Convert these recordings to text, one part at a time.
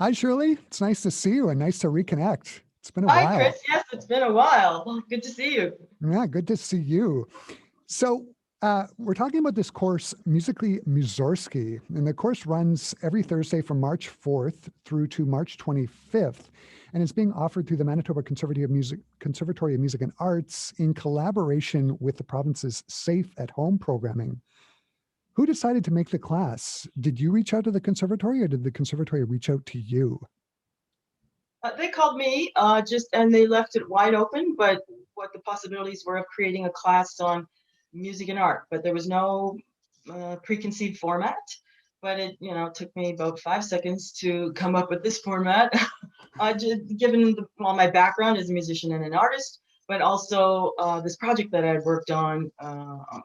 Hi, Shirley. It's nice to see you and nice to reconnect. It's been a Hi, while. Chris. Yes, it's been a while. Well, good to see you. Yeah, good to see you. So, we're talking about this course, Musically Mussorgsky, and the course runs every Thursday from March 4th through to March 25th, and it's being offered through the Manitoba Conservatory of Music and Arts in collaboration with the province's Safe at Home programming. Who decided to make the class? Did you reach out to the conservatory, or did the conservatory reach out to you? They called me and they left it wide open, but what the possibilities were of creating a class on music and art, but there was no preconceived format. But it took me about 5 seconds to come up with this format. Given my background as a musician and an artist, but also this project that I worked on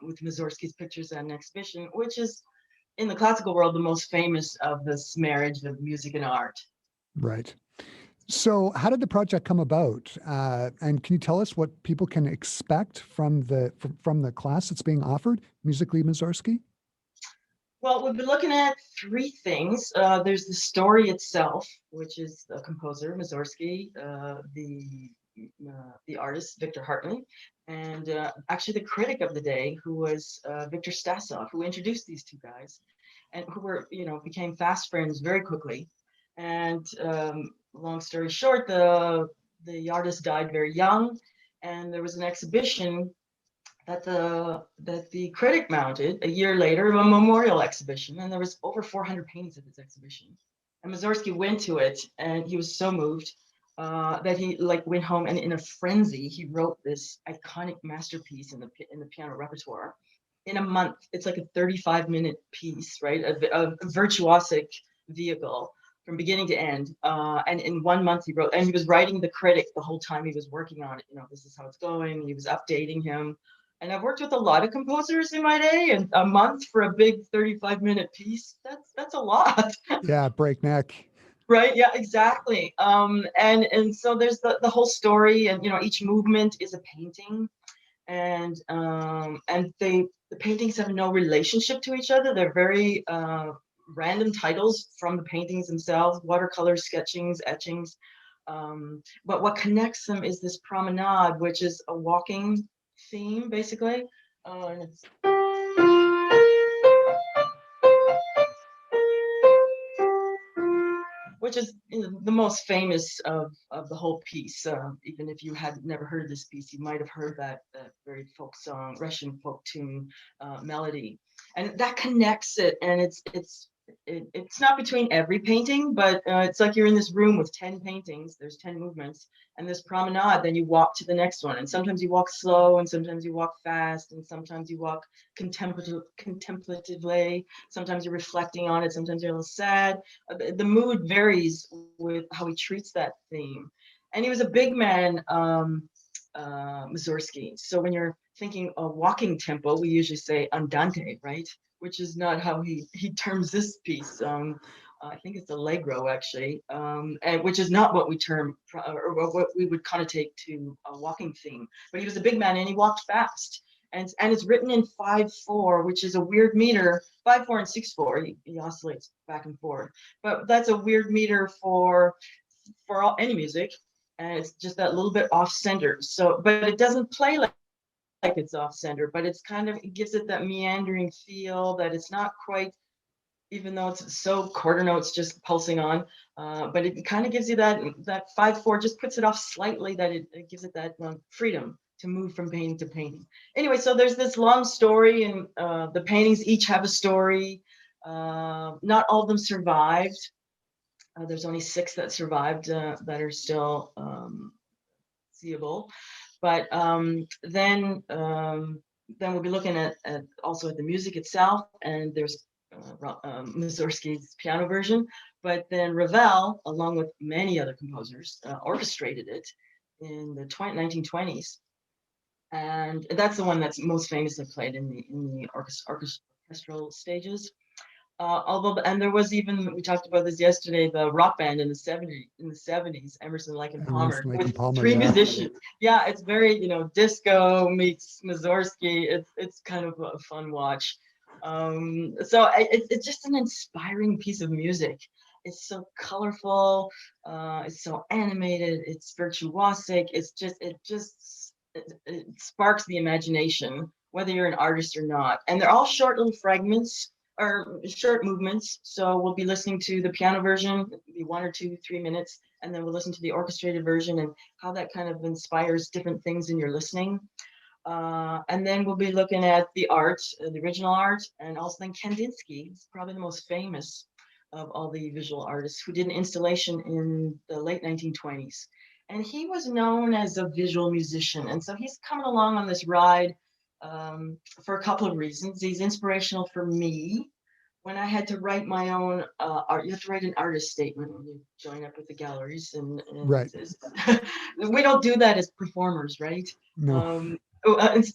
with Mussorgsky's Pictures and an Exhibition, which is in the classical world the most famous of this marriage of music and art. Right. So, how did the project come about? And can you tell us what people can expect from the class that's being offered, Musically Mussorgsky? Well, we've been looking at three things. There's the story itself, which is the composer Mussorgsky, the artist Victor Hartley, and actually the critic of the day, who was Victor Stasov, who introduced these two guys, and who became fast friends very quickly. And long story short, the artist died very young, and there was an exhibition that the critic mounted a year later, a memorial exhibition, and there was over 400 paintings at this exhibition. And Mussorgsky went to it, and he was so moved that he went home, and in a frenzy, he wrote this iconic masterpiece in the piano repertoire in a month. It's like a 35-minute piece, right? A virtuosic vehicle from beginning to end. And in 1 month he wrote, and he was writing the critic the whole time he was working on it. This is how it's going. He was updating him. And I've worked with a lot of composers in my day, and a month for a big 35-minute piece, that's a lot. Yeah, breakneck. Right? Yeah, exactly. And so there's the whole story, and each movement is a painting, and the paintings have no relationship to each other. They're very random titles from the paintings themselves, watercolors, sketchings, etchings. But what connects them is this promenade, which is a walking theme, basically. And it's which is the most famous of the whole piece. Even if you had never heard this piece, you might have heard that very folk song, Russian folk tune melody, and that connects it. And it's not between every painting, but it's like you're in this room with 10 paintings. There's 10 movements, and this promenade. Then you walk to the next one, and sometimes you walk slow, and sometimes you walk fast, and sometimes you walk contemplatively. Sometimes you're reflecting on it. Sometimes you're a little sad. The mood varies with how he treats that theme. And he was a big man, Mussorgsky. So when you're thinking a walking tempo, we usually say andante, right? Which is not how he terms this piece. I think it's allegro, actually, and which is not what we term or what we would connotate to a walking theme. But he was a big man, and he walked fast. And it's written in 5/4, which is a weird meter. 5/4 and 6/4. He oscillates back and forth, but that's a weird meter for any music, and it's just that little bit off center. So, but it doesn't play like it's off center, but it gives it that meandering feel, that it's not quite, even though it's so quarter notes just pulsing on, but it kind of gives you that 5/4, just puts it off slightly, that it gives it that freedom to move from painting to painting. Anyway, so there's this long story, and the paintings each have a story. Not all of them survived. There's only 6 that survived that are still seeable. But then we'll be looking at also at the music itself, and there's Mussorgsky's piano version, but then Ravel, along with many other composers, orchestrated it in the 1920s, and that's the one that's most famously played in the orchestral stages. And there was even, we talked about this yesterday, the rock band in the 70s, Emerson, Lake and Palmer, Emerson, Lake and with Palmer, 3 musicians. Yeah, it's very, disco meets Mussorgsky. It's kind of a fun watch. It's just an inspiring piece of music. It's so colorful, it's so animated, it's virtuosic. It sparks the imagination, whether you're an artist or not. And they're all short little fragments or short movements. So we'll be listening to the piano version, it'll be 1 or 2, 3 minutes, and then we'll listen to the orchestrated version and how that kind of inspires different things in your listening. And then we'll be looking at the art, the original art, and also then Kandinsky is probably the most famous of all the visual artists who did an installation in the late 1920s. And he was known as a visual musician. And so he's coming along on this ride for a couple of reasons. He's inspirational for me when I had to write my own art. You have to write an artist statement when you join up with the galleries. And Right. we don't do that as performers, right? No.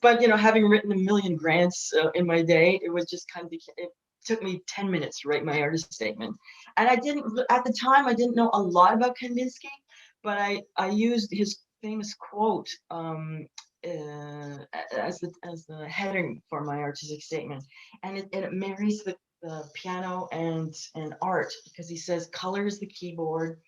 But having written a million grants in my day, it was just kind of it took me 10 minutes to write my artist statement. And I didn't at the time I didn't know a lot about Kandinsky, but I used his famous quote as the heading for my artistic statement, and it marries the piano and art, because he says color is the keyboard,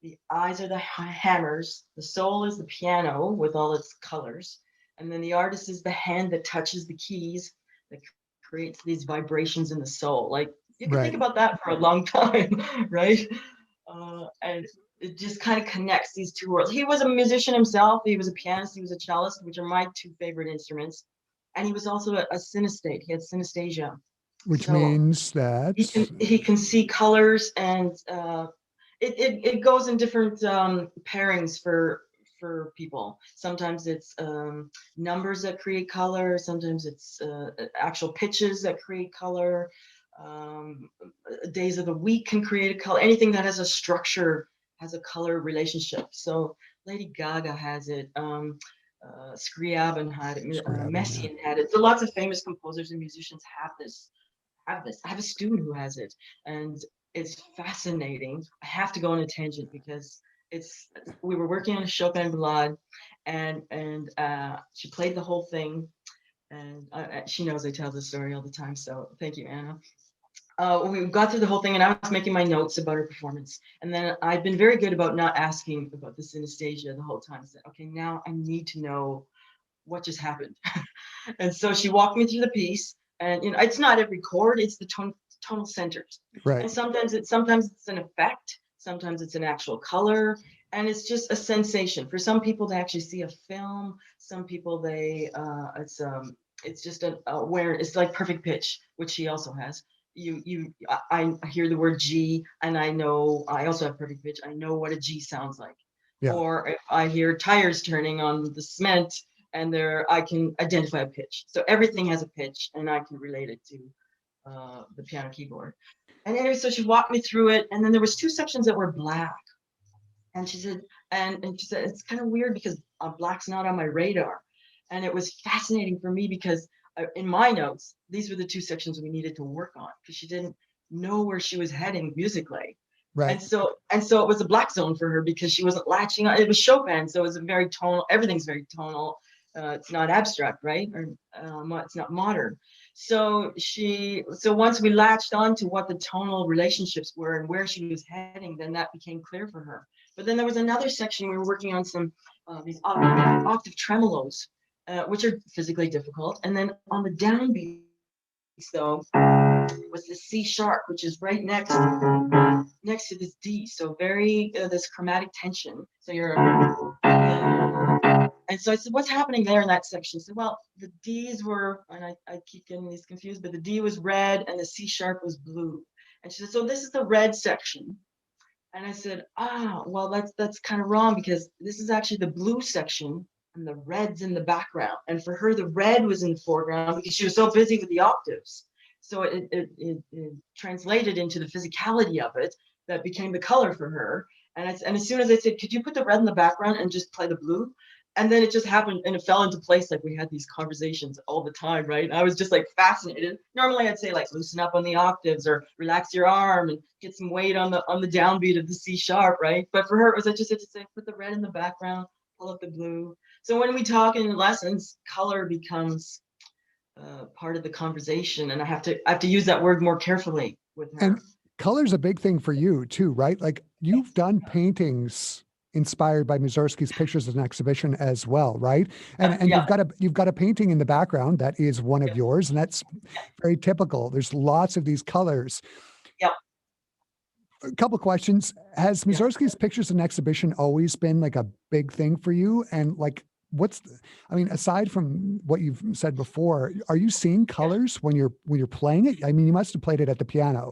the eyes are the hammers, the soul is the piano with all its colors, and then the artist is the hand that touches the keys, that creates these vibrations in the soul. Like, you can think Right. about that for a long time, right? And it just kind of connects these two worlds. He was a musician himself. He was a pianist. He was a cellist, which are my two favorite instruments. And he was also a synesthete. He had synesthesia. Which So means that. he can see colors, and it goes in different pairings for people. Sometimes it's numbers that create color. Sometimes it's actual pitches that create color. Days of the week can create a color. Anything that has a structure has a color relationship. So Lady Gaga has it. Scriabin had it. Scriabin, Messiaen had it. So lots of famous composers and musicians have this. I have a student who has it, and it's fascinating. I have to go on a tangent because we were working on a Chopin Ballade, and she played the whole thing, and she knows I tell this story all the time. So thank you, Anna. We got through the whole thing, and I was making my notes about her performance. And then I've been very good about not asking about the synesthesia the whole time. I said, okay, now I need to know what just happened. And so she walked me through the piece, and it's not every chord, it's the tonal centers. right. And sometimes it's an effect, sometimes it's an actual color, and it's just a sensation. For some people, they actually see a film. Some people, it's just an awareness. It's like perfect pitch, which she also has. I hear the word G, and I also have perfect pitch. I know what a G sounds like. Yeah. Or if I hear tires turning on the cement, and I can identify a pitch. So everything has a pitch, and I can relate it to the piano keyboard. And anyway, so she walked me through it, and then there was 2 sections that were black. And she said, it's kind of weird because black's not on my radar. And it was fascinating for me because in my notes, these were the 2 sections we needed to work on, because she didn't know where she was heading musically. Right. And so it was a black zone for her because she wasn't latching on. It was Chopin, so it was a very tonal. Everything's very tonal. It's not abstract, right? Or it's not modern. So once we latched on to what the tonal relationships were and where she was heading, then that became clear for her. But then there was another section we were working on some these octave tremolos, which are physically difficult. And then on the downbeat, though, was the C sharp, which is right next to this D. So very this chromatic tension. So and so I said, what's happening there in that section? She said, well, the D's were, and I keep getting these confused, but the D was red and the C sharp was blue. And she said, so this is the red section. And I said, well, that's kind of wrong, because this is actually the blue section and the red's in the background. And for her, the red was in the foreground because she was so busy with the octaves. So it translated into the physicality of it that became the color for her. And as soon as I said, could you put the red in the background and just play the blue? And then it just happened, and it fell into place. Like, we had these conversations all the time, right? And I was just like fascinated. Normally I'd say, like, loosen up on the octaves or relax your arm and get some weight on the downbeat of the C sharp, right? But for her, it was, I just had to say, put the red in the background, pull up the blue. So when we talk in lessons, color becomes part of the conversation, and I have to use that word more carefully with And her. color's a big thing for you too, right? Like you've Yes. done paintings inspired by Mussorgsky's pictures as an exhibition as well, right? And Yeah. you've got a painting in the background that is one of yours, and that's very typical. There's lots of these colors. Yeah. A couple questions. Has Yeah. Mussorgsky's pictures and exhibition always been like a big thing for you? And like, I mean, aside from what you've said before, are you seeing Yeah. colors when you're playing it? I mean, you must have played it at the piano.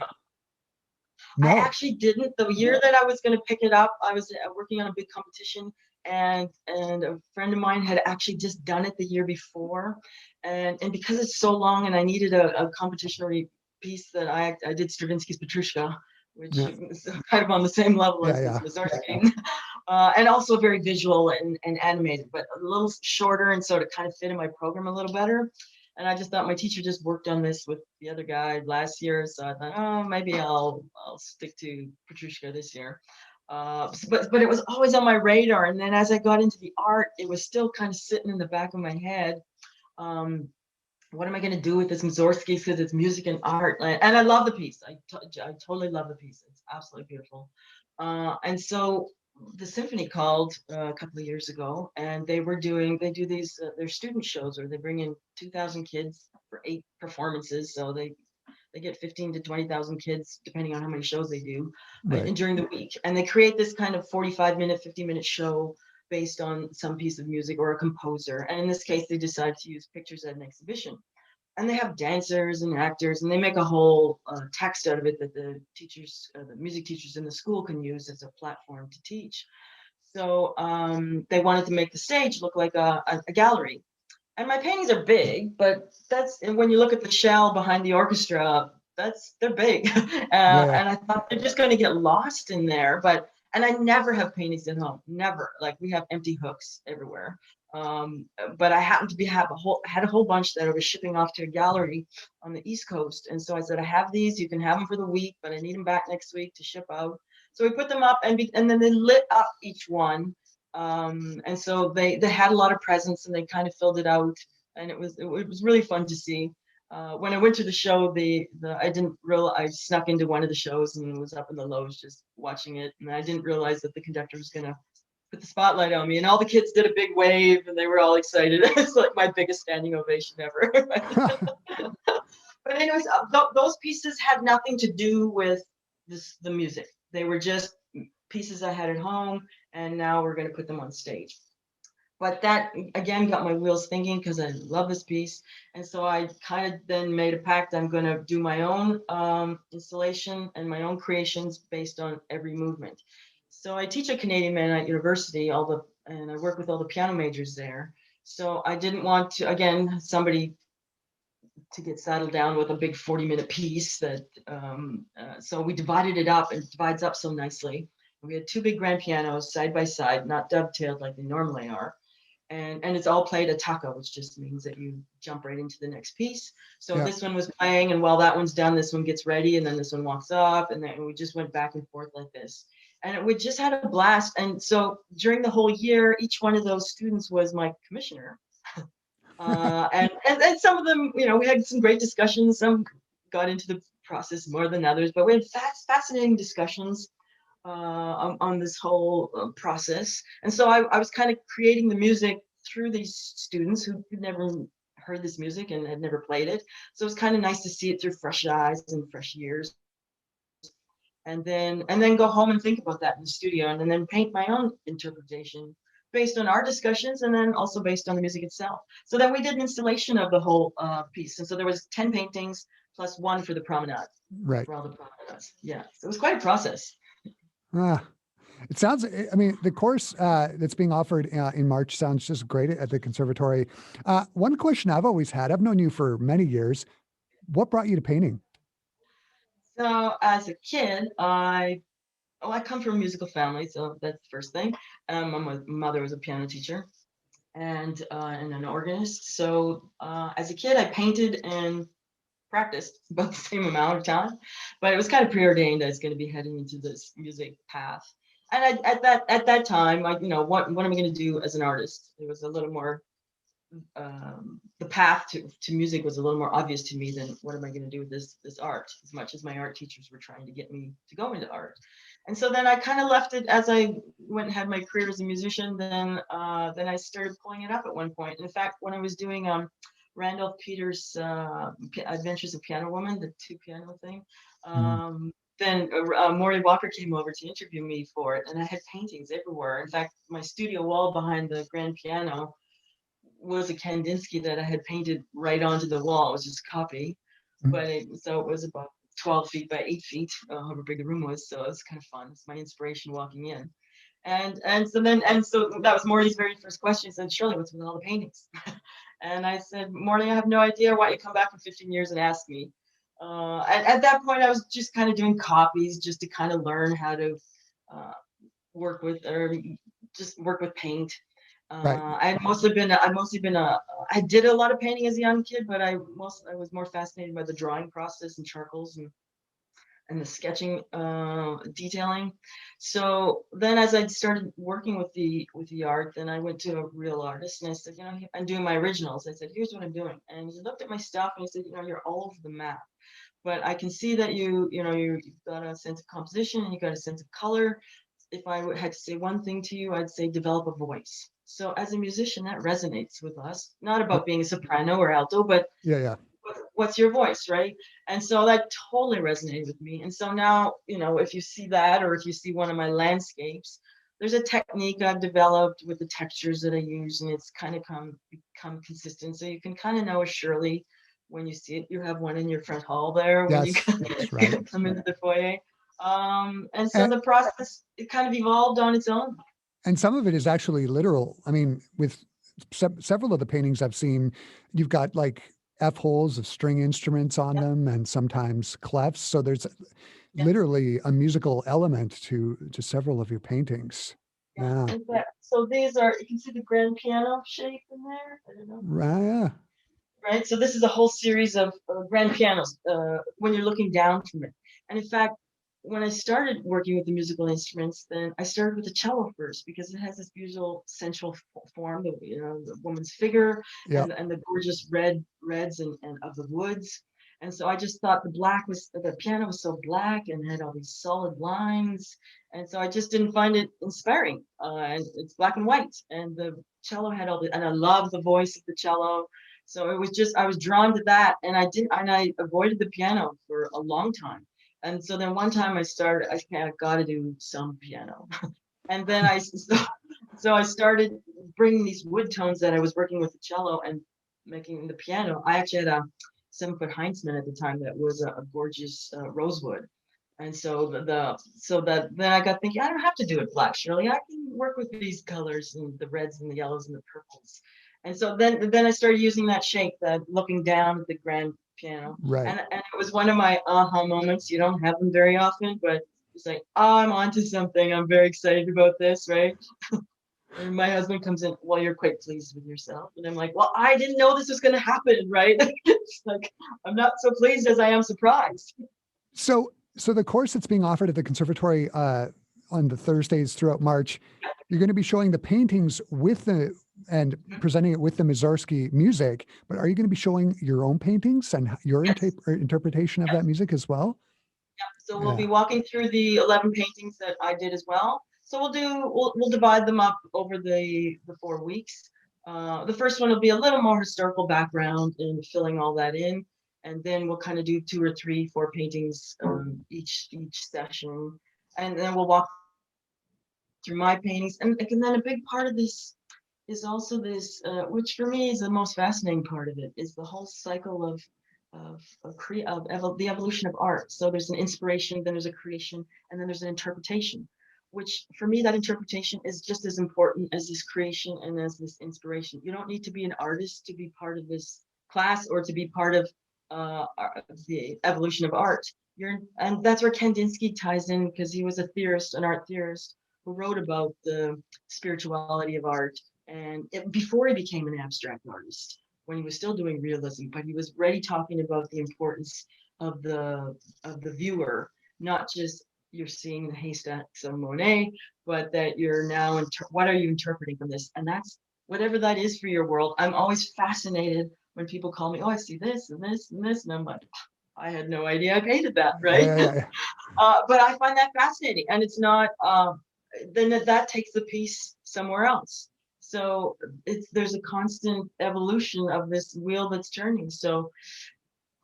I No. actually didn't. The year that I was going to pick it up, I was working on a big competition, and a friend of mine had actually just done it the year before, and because it's so long, and I needed a competitionary piece, that I did Stravinsky's Petrushka, which Yeah. is kind of on the same level Yeah. as Yeah. Mussorgsky, and also very visual and animated, but a little shorter, and so to kind of fit in my program a little better. And I just thought my teacher just worked on this with the other guy last year, so I thought, oh, maybe I'll stick to Petrushka this year. But it was always on my radar, and then as I got into the art, it was still kind of sitting in the back of my head. Um, what am I going to do with this Mussorgsky? Because it's music and art, and I love the piece. I totally love the piece. It's absolutely beautiful. And so the symphony called a couple of years ago, and they do these their student shows where they bring in 2,000 kids for 8 performances. So they get 15 to 20,000 kids depending on how many shows they do, Right. and during the week, and they create this kind of 45-minute, 50-minute show based on some piece of music or a composer. And in this case, they decided to use pictures at an exhibition. And they have dancers and actors, and they make a whole text out of it that the teachers, the music teachers in the school can use as a platform to teach. So they wanted to make the stage look like a gallery. And my paintings are big, but and when you look at the shell behind the orchestra, they're big. Yeah. Yeah. And I thought they're just going to get lost in there. And I never have paintings at home, never. Like we have empty hooks everywhere. But I happened to had a whole bunch that I was shipping off to a gallery on the East Coast. And so I said, I have these, you can have them for the week, but I need them back next week to ship out. So we put them up, and then they lit up each one, and so they had a lot of presence, and they kind of filled it out, and it was really fun to see. When I went to the show, I didn't realize, I snuck into one of the shows and was up in the loge just watching it, and I didn't realize that the conductor was gonna put the spotlight on me, and all the kids did a big wave, and they were all excited. It's like my biggest standing ovation ever. But anyways, those pieces had nothing to do with the music. They were just pieces I had at home, and now we're going to put them on stage. But that again got my wheels thinking, because I love this piece, and so I kind of then made a pact. I'm going to do my own installation and my own creations based on every movement. So I teach at Canadian Mennonite University, and I work with all the piano majors there. So I didn't want to, again, somebody to get saddled down with a big 40-minute piece so we divided it up, and it divides up so nicely. We had two big grand pianos side by side, not dovetailed like they normally are. And it's all played attacco, which just means that you jump right into the next piece. So Yeah. this one was playing, and while that one's done, this one gets ready, and then this one walks up, and then we just went back and forth like this. And we just had a blast. And so during the whole year, each one of those students was my commissioner. And some of them, we had some great discussions. Some got into the process more than others, but we had fascinating discussions on this whole process. And so I was kind of creating the music through these students who had never heard this music and had never played it. So it was kind of nice to see it through fresh eyes and fresh ears. And then go home and think about that in the studio, and then paint my own interpretation based on our discussions, and then also based on the music itself. So then we did an installation of the whole piece, and so there was 10 paintings plus one for the promenade, Right. for all the promenades. Yeah, so it was quite a process. Ah, it sounds, I mean, the course that's being offered in March sounds just great at the conservatory. One question I've always had, I've known you for many years. What brought you to painting? So as a kid, I come from a musical family, so that's the first thing. My mother was a piano teacher and an organist. So as a kid, I painted and practiced about the same amount of time, but it was kind of preordained I was going to be heading into this music path. And at that time, what am I going to do as an artist? It was a little more the path to music was a little more obvious to me than what am I going to do with this art, as much as my art teachers were trying to get me to go into art. And so then I kind of left it as I went and had my career as a musician. Then I started pulling it up at one point. In fact, when I was doing Randolph Peters' Adventures of Piano Woman, the two piano thing, Mm. then Maury Walker came over to interview me for it, and I had paintings everywhere. In fact, my studio wall behind the grand piano was a Kandinsky that I had painted right onto the wall. It was just a copy, Mm. but so it was about 12 feet by 8 feet, however big the room was. So it was kind of fun. It's my inspiration walking in. And so that was Morley's very first question. He said, "Shirley, what's with all the paintings?" And I said, "Morley, I have no idea. Why don't you come back in 15 years and ask me?" At that point, I was just kind of doing copies just to kind of learn how to uh, work with, or just work with paint. Right. I did a lot of painting as a young kid, but I was more fascinated by the drawing process and charcoals and the sketching, detailing. So then as I started working with the art, then I went to a real artist and I said, I'm doing my originals. I said, "Here's what I'm doing." And he looked at my stuff and he said, "You're all over the map, but I can see that you've got a sense of composition and you got a sense of color. If I had to say one thing to you, I'd say develop a voice." So as a musician, that resonates with us, not about being a soprano or alto, but Yeah, yeah. what's your voice, right? And so that totally resonated with me. And so now, if you see that, or if you see one of my landscapes, there's a technique I've developed with the textures that I use, and it's kind of become consistent. So you can kind of know a Shirley when you see it. You have one in your front hall there when you Yes, that's right. come into the foyer. And so And, the process, it kind of evolved on its own. and some of it is actually literal. I mean, with several of the paintings I've seen, you've got like F holes of string instruments on Yeah, them and sometimes clefs. So there's yeah, literally a musical element to several of your paintings. yeah. Yeah. In fact, so these are, you can see the grand piano shape in there. I don't know. Yeah. Right? So this is a whole series of grand pianos when you're looking down from it. And in fact, when I started working with the musical instruments, then I started with the cello first because it has this beautiful sensual form, the woman's figure Yeah. and the gorgeous reds and of the woods. And so I just thought the piano was so black and had all these solid lines. And so I just didn't find it inspiring. And it's black and white. And the cello had and I love the voice of the cello. So it was just, I was drawn to that, and I avoided the piano for a long time. And so then one time I kind of got to do some piano. And then so I started bringing these wood tones that I was working with the cello and making the piano. I actually had a 7-foot Heinzman at the time that was a gorgeous rosewood. And so then I got thinking, I don't have to do it black, Shirley. I can work with these colors and the reds and the yellows and the purples. And so then I started using that shape, that looking down at the grand piano. Right. And it was one of my aha moments. You don't have them very often, but it's like, oh, I'm onto something. I'm very excited about this, right? And my husband comes in, "Well, you're quite pleased with yourself." And I'm like, "Well, I didn't know this was going to happen, right?" It's like, I'm not so pleased as I am surprised. So the course that's being offered at the conservatory on the Thursdays throughout March, you're going to be showing the paintings and presenting it with the Mussorgsky music. But are you going to be showing your own paintings and your Yes. interpretation of that music as well? So we'll be Yeah. walking through the 11 paintings that I did as well. So we'll divide them up over the 4 weeks. The first one will be a little more historical background and filling all that in, and then we'll kind of do 2 or 3, 4 paintings each session, and then we'll walk through my paintings. And then a big part of this is also this, which for me is the most fascinating part of it, is the whole cycle of the evolution of art. So there's an inspiration, then there's a creation, and then there's an interpretation. Which for me, that interpretation is just as important as this creation and as this inspiration. You don't need to be an artist to be part of this class or to be part of the evolution of art. And that's where Kandinsky ties in, because he was a theorist, an art theorist, who wrote about the spirituality of art and before he became an abstract artist, when he was still doing realism, but he was already talking about the importance of the viewer, not just you're seeing the haystacks of Monet, but that you're now what are you interpreting from this? And that's whatever that is for your world. I'm always fascinated when people call me, oh, I see this and this and this, and I'm like, I had no idea I painted that, right? Yeah. But I find that fascinating, and it's not. Then that takes the piece somewhere else. So there's a constant evolution of this wheel that's turning. So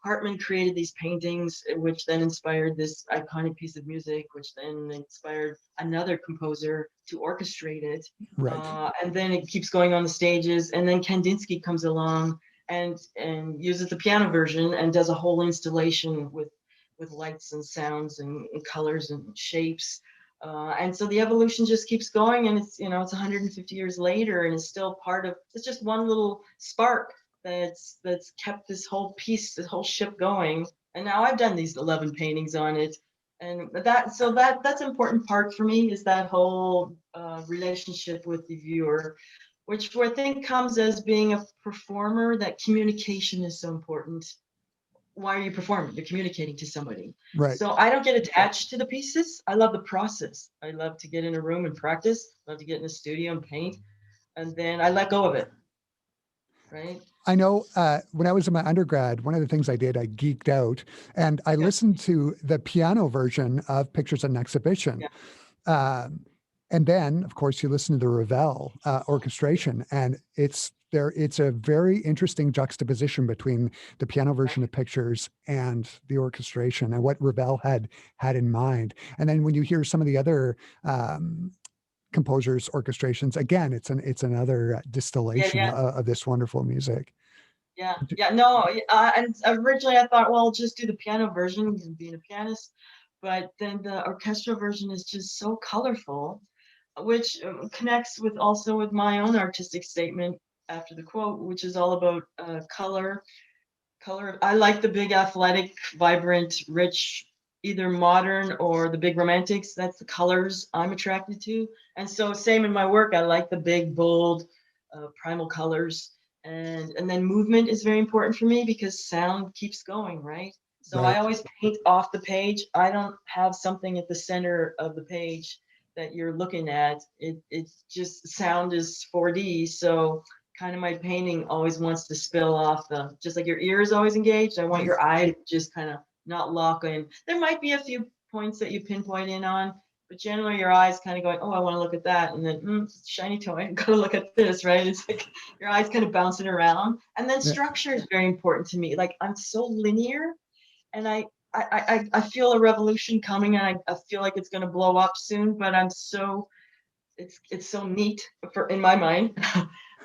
Hartman created these paintings, which then inspired this iconic piece of music, which then inspired another composer to orchestrate it. Right. And then it keeps going on the stages. And then Kandinsky comes along and uses the piano version and does a whole installation with lights and sounds and colors and shapes. And so the evolution just keeps going, and it's, it's 150 years later, and it's still part of. It's just one little spark that's kept this whole piece, this whole ship going. And now I've done these 11 paintings on it, and that's an important part for me, is that whole relationship with the viewer, which I think comes as being a performer, that communication is so important. Why are you performing? You're communicating to somebody. Right. So I don't get attached to the pieces. I love the process. I love to get in a room and practice. I love to get in a studio and paint, and then I let go of it. Right. I know when I was in my undergrad, one of the things I did, I geeked out and I listened to the piano version of Pictures at an Exhibition. Yeah. And then, of course, you listen to the Ravel orchestration, and it's a very interesting juxtaposition between the piano version of Pictures and the orchestration and what Ravel had in mind. And then when you hear some of the other composers' orchestrations, again, it's another distillation of this wonderful music. No, and originally I thought, well, I'll just do the piano version, being a pianist, but then the orchestral version is just so colorful, which connects with my own artistic statement after the quote, which is all about color. I like the big, athletic, vibrant, rich, either modern or the big romantics. That's the colors I'm attracted to. And so same in my work, I like the big, bold, primal colors. And then movement is very important for me, because sound keeps going, right? So Right. I always paint off the page. I don't have something at the center of the page that you're looking at. It's just, sound is 4D. So kind of my painting always wants to spill off just like your ear is always engaged. I want your eye to just kind of not lock in. There might be a few points that you pinpoint in on, but generally your eyes kind of going, oh, I want to look at that. And then shiny toy, gotta look at this, right? It's like your eyes kind of bouncing around. And then structure is very important to me. Like, I'm so linear, and I feel a revolution coming, and I feel like it's going to blow up soon, but it's so neat in my mind.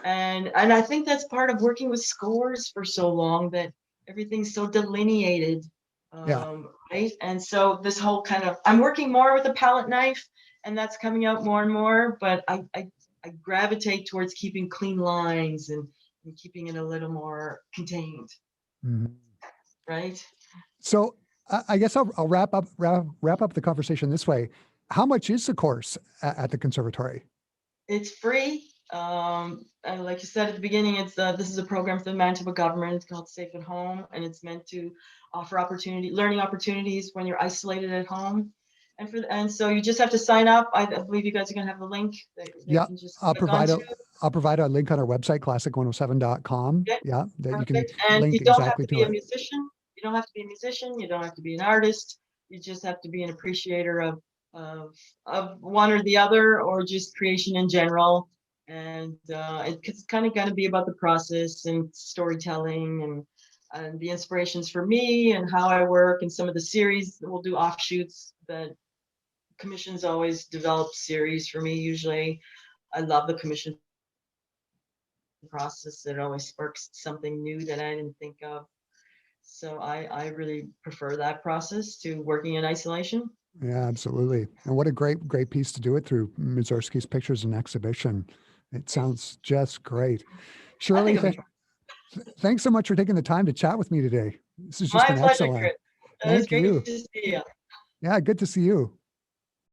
And I think that's part of working with scores for so long, that everything's so delineated. Right. And so this whole kind of, I'm working more with a palette knife, and that's coming out more and more, but I gravitate towards keeping clean lines and keeping it a little more contained. Mm-hmm. Right. So I guess I'll wrap up the conversation this way. How much is the course at the conservatory? It's free. And like you said at the beginning, this is a program for the Manitoba government. It's called Safe at Home, and it's meant to offer learning opportunities when you're isolated at home. And so you just have to sign up. I believe you guys are going to have the link. I'll provide a link on our website, classic107.com. Yeah, that perfect. You can link you don't have exactly to be a musician. You don't have to be a musician. You don't have to be an artist. You just have to be an appreciator of one or the other, or just creation in general. And it's kind of going to be about the process and storytelling and the inspirations for me and how I work, and some of the series. We'll do offshoots that commissions always develop series for me. Usually I love the commission process. It always sparks something new that I didn't think of. So I really prefer that process to working in isolation. Yeah, absolutely. And what a great piece to do it through, Mussorgsky's Pictures and Exhibition. It sounds just great. Shirley, thanks so much for taking the time to chat with me today. This has just been excellent. It was great to see you. Yeah, good to see you.